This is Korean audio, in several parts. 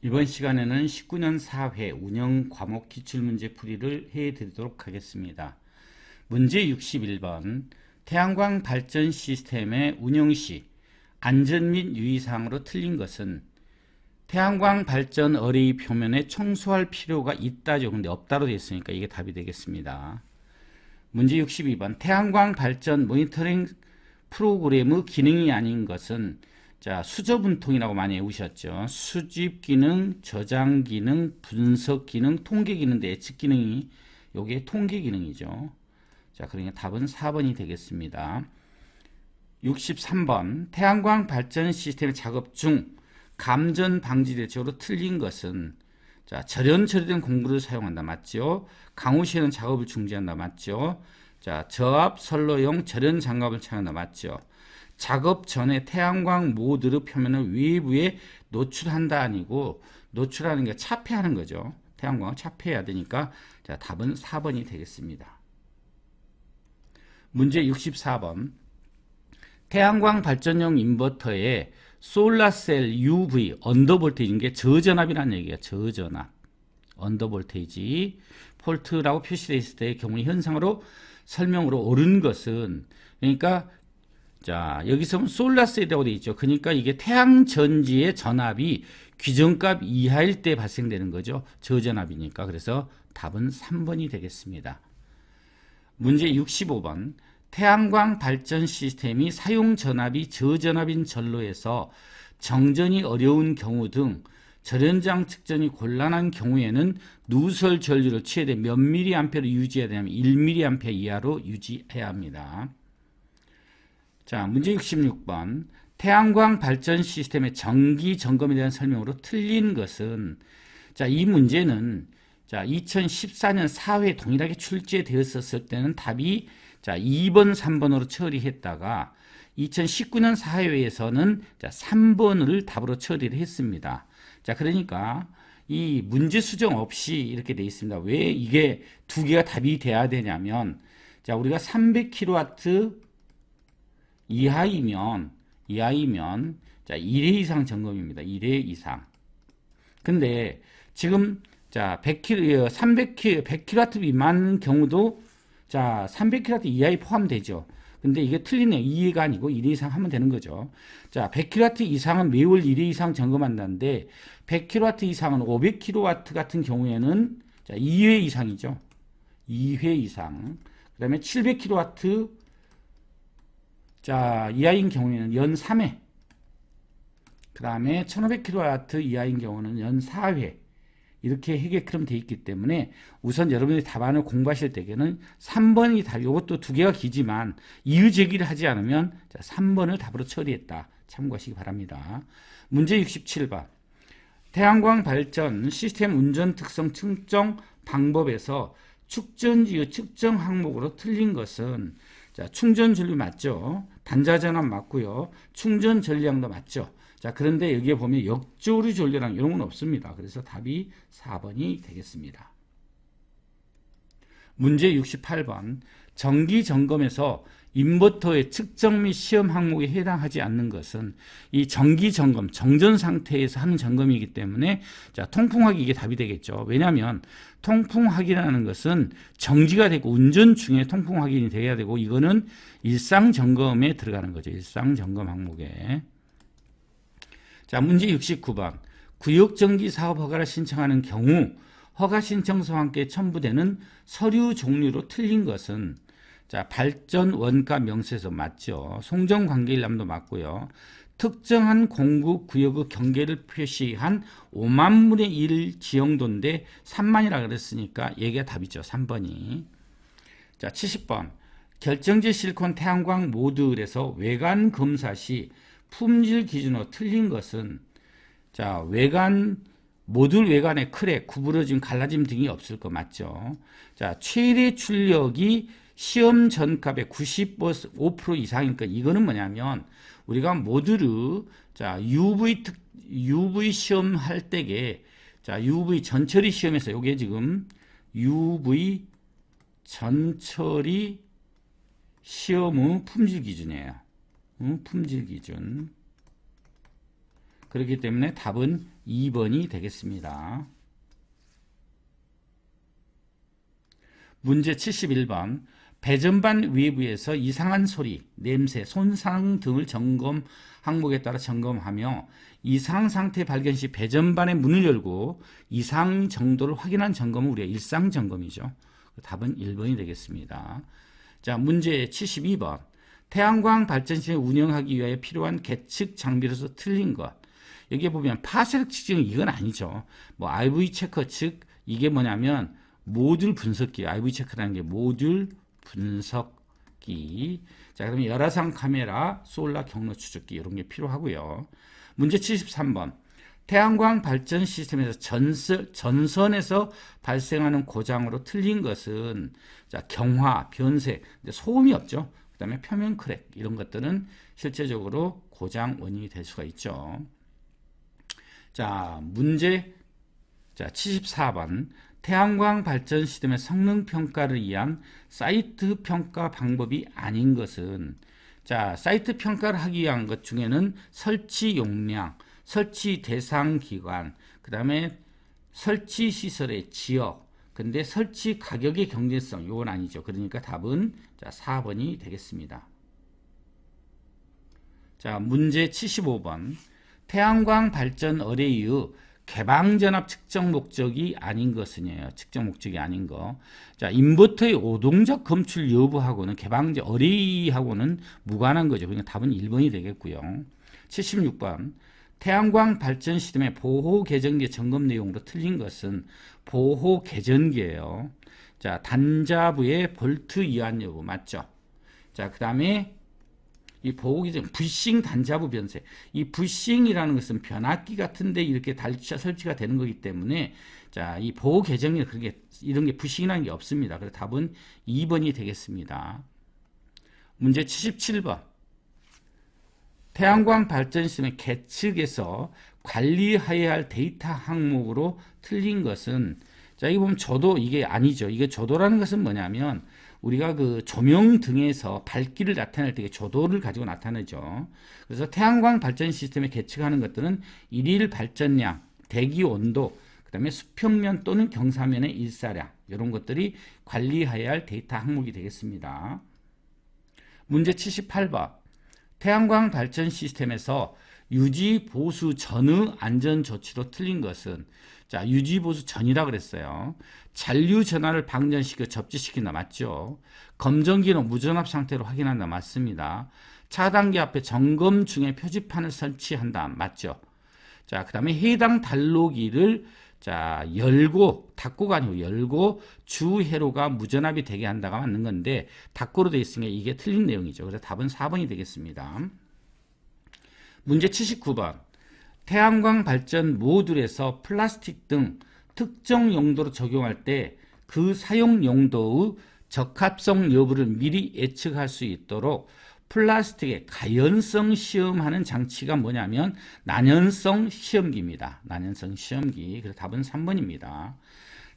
이번 시간에는 19년 4회 운영 과목 기출문제 풀이를 해드리도록 하겠습니다. 문제 61번 태양광 발전 시스템의 운영 시 안전 및 유의사항으로 틀린 것은 태양광 발전 어레이 표면에 청소할 필요가 있다죠. 근데 없다로 되어 있으니까 이게 답이 되겠습니다. 문제 62번 태양광 발전 모니터링 프로그램의 기능이 아닌 것은 수저분통이라고 많이 외우셨죠. 수집 기능, 저장 기능, 분석 기능, 통계 기능인데 예측 기능이 요게 통계 기능이죠. 그러니까 답은 4번이 되겠습니다. 63번 태양광 발전 시스템 작업 중 감전 방지 대책으로 틀린 것은 절연 처리된 공구를 사용한다. 맞죠? 강우 시에는 작업을 중지한다. 맞죠? 저압 선로용 절연 장갑을 착용한다. 맞죠? 작업 전에 태양광 모듈의 표면을 외부에 노출한다 아니고 노출하는 게 차폐하는 거죠. 태양광을 차폐해야 되니까 답은 4번이 되겠습니다. 문제 64번 태양광 발전용 인버터에 솔라셀 UV 언더볼테이지인 게 저전압이라는 얘기예요. 저전압 언더볼테이지 폴트라고 표시되어 있을 때의 경우의 현상으로 설명으로 옳은 것은 그러니까 여기서 솔라셀이라고 되어 있죠. 그러니까 이게 태양전지의 전압이 규정값 이하일 때 발생되는 거죠. 저전압이니까. 그래서 답은 3번이 되겠습니다. 문제 65번 태양광 발전 시스템이 사용 전압이 저전압인 전로에서 정전이 어려운 경우 등 절연장 측정이 곤란한 경우에는 누설 전류를 최대 몇 mA를 유지해야 되냐면 1mA 이하로 유지해야 합니다. 문제 66번 태양광 발전 시스템의 정기 점검에 대한 설명으로 틀린 것은 이 문제는 2014년 4회 동일하게 출제되었을 때는 답이 2번, 3번으로 처리했다가 2019년 4회에서는 3번을 답으로 처리를 했습니다. 그러니까 이 문제 수정 없이 이렇게 되어 있습니다. 왜 이게 두 개가 답이 돼야 되냐면 우리가 300kW 이하이면 1회 이상 점검입니다. 1회 이상. 근데 지금 100kW 미만 경우도 300kW 이하에 포함되죠. 근데 이게 틀리네요. 2회가 아니고 1회 이상 하면 되는 거죠. 100kW 이상은 매월 1회 이상 점검한다는데 100kW 이상은 500kW 같은 경우에는 2회 이상이죠. 2회 이상. 그 다음에 700kW 이하인 경우에는 연 3회. 그 다음에 1500kW 이하인 경우는 연 4회. 이렇게 해결처럼 되어 있기 때문에 우선 여러분들이 답안을 공부하실 때에는 3번이 답, 이것도 두 개가 기지만 이의제기를 하지 않으면 3번을 답으로 처리했다. 참고하시기 바랍니다. 문제 67번. 태양광 발전 시스템 운전 특성 측정 방법에서 축전지의 측정 항목으로 틀린 것은 충전 전류 맞죠? 단자 전압 맞고요. 충전 전량도 맞죠? 그런데 여기에 보면 역조류 전류랑 이런 건 없습니다. 그래서 답이 4번이 되겠습니다. 문제 68번 정기 점검에서 인버터의 측정 및 시험 항목에 해당하지 않는 것은 이 정기 점검, 정전 상태에서 하는 점검이기 때문에 통풍하기 이게 답이 되겠죠. 왜냐하면 통풍 확인하는 것은 정지가 되고 운전 중에 통풍 확인이 돼야 되고 이거는 일상 점검에 들어가는 거죠. 일상 점검 항목에. 문제 69번 구역정기 사업 허가를 신청하는 경우 허가 신청서와 함께 첨부되는 서류 종류로 틀린 것은 발전 원가 명세서 맞죠. 송정관계일람도 맞고요. 특정한 공급 구역의 경계를 표시한 5만분의 1 지형도인데 3만이라 그랬으니까 얘가 답이죠. 3번이. 70번 결정지 실리콘 태양광 모듈에서 외관 검사 시 품질 기준으로 틀린 것은 외관 모듈 외관에 크랙, 구부러짐, 갈라짐 등이 없을 거 맞죠. 최대 출력이 시험 전값의 95% 이상이니까 이거는 뭐냐면 우리가 모듈을 UV 시험 할 때에 UV 전처리 시험에서 요게 지금 UV 전처리 시험의 품질 기준이에요. 품질 기준. 그렇기 때문에 답은 2번이 되겠습니다. 문제 71번. 배전반 외부에서 이상한 소리, 냄새, 손상 등을 점검 항목에 따라 점검하며 이상 상태 발견 시 배전반의 문을 열고 이상 정도를 확인한 점검은 우리가 일상 점검이죠. 답은 1번이 되겠습니다. 자, 문제 72번. 태양광 발전 시스템을 운영하기 위하여 필요한 계측 장비로서 틀린 것. 여기에 보면 파쇄력 측정 이건 아니죠. 뭐 RV 체커 즉 이게 뭐냐면 모듈 분석기, RV 체크라는 게 모듈 분석기. 자, 그러면 열화상 카메라, 솔라 경로 추적기 이런 게 필요하고요. 문제 73번. 태양광 발전 시스템에서 전선에서 발생하는 고장으로 틀린 것은 자, 경화, 변색, 소음이 없죠. 그 다음에 표면 크랙 이런 것들은 실제적으로 고장 원인이 될 수가 있죠. 자, 문제 74번. 태양광 발전 시스템의 성능 평가를 위한 사이트 평가 방법이 아닌 것은 자, 사이트 평가를 하기 위한 것 중에는 설치 용량, 설치 대상 기관, 그 다음에 설치 시설의 지역, 근데 설치 가격의 경제성, 이건 아니죠. 그러니까 답은 자, 4번이 되겠습니다. 자, 문제 75번. 태양광 발전 어레이의 개방전압 측정 목적이 아닌 것은요. 측정 목적이 아닌 거. 자, 인버터의 오동작 검출 여부하고는 개방전 어레이하고는 무관한 거죠. 그러니까 답은 1번이 되겠고요. 76번. 태양광 발전 시스템의 보호 계전기 점검 내용으로 틀린 것은 보호 계전기예요. 자, 단자부의 볼트 이완 여부 맞죠? 자, 그 다음에 이 보호기전 부싱 단자부 변색. 이 부싱이라는 것은 변압기 같은데 이렇게 설치가 되는 거기 때문에 자, 이 보호 계정에 그렇게 이런 게 부싱이라는 게 없습니다. 그래서 답은 2번이 되겠습니다. 문제 77번. 태양광 발전 시스템의 계측에서 관리해야 할 데이터 항목으로 틀린 것은 자, 이거 보면 조도 이게 아니죠. 이게 조도라는 것은 뭐냐면 우리가 그 조명 등에서 밝기를 나타낼 때 조도를 가지고 나타내죠. 그래서 태양광 발전 시스템에 계측하는 것들은 일일 발전량, 대기 온도, 그 다음에 수평면 또는 경사면의 일사량 이런 것들이 관리해야 할 데이터 항목이 되겠습니다. 문제 78번. 태양광 발전 시스템에서 유지 보수 전의 안전 조치로 틀린 것은 자, 유지 보수 전이라 그랬어요. 잔류 전압을 방전시켜 접지시킨다 맞죠? 검정기는 무전압 상태로 확인한다 맞습니다. 차단기 앞에 점검 중에 표지판을 설치한다 맞죠? 자, 그다음에 해당 단로기를 자, 열고 닫고가 아니고 열고 주회로가 무전압이 되게 한다가 맞는 건데 닫고로 되어 있으니까 이게 틀린 내용이죠. 그래서 답은 4번이 되겠습니다. 문제 79번. 태양광 발전 모듈에서 플라스틱 등 특정 용도로 적용할 때 그 사용 용도의 적합성 여부를 미리 예측할 수 있도록 플라스틱의 가연성 시험하는 장치가 뭐냐면 난연성 시험기입니다. 난연성 시험기. 그래서 답은 3번입니다.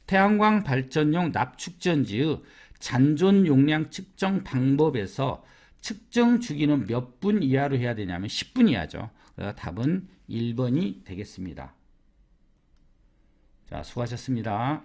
태양광 발전용 납축전지의 잔존 용량 측정 방법에서 측정 주기는 몇 분 이하로 해야 되냐면 10분 이하죠. 그래서 답은 1번이 되겠습니다. 자, 수고하셨습니다.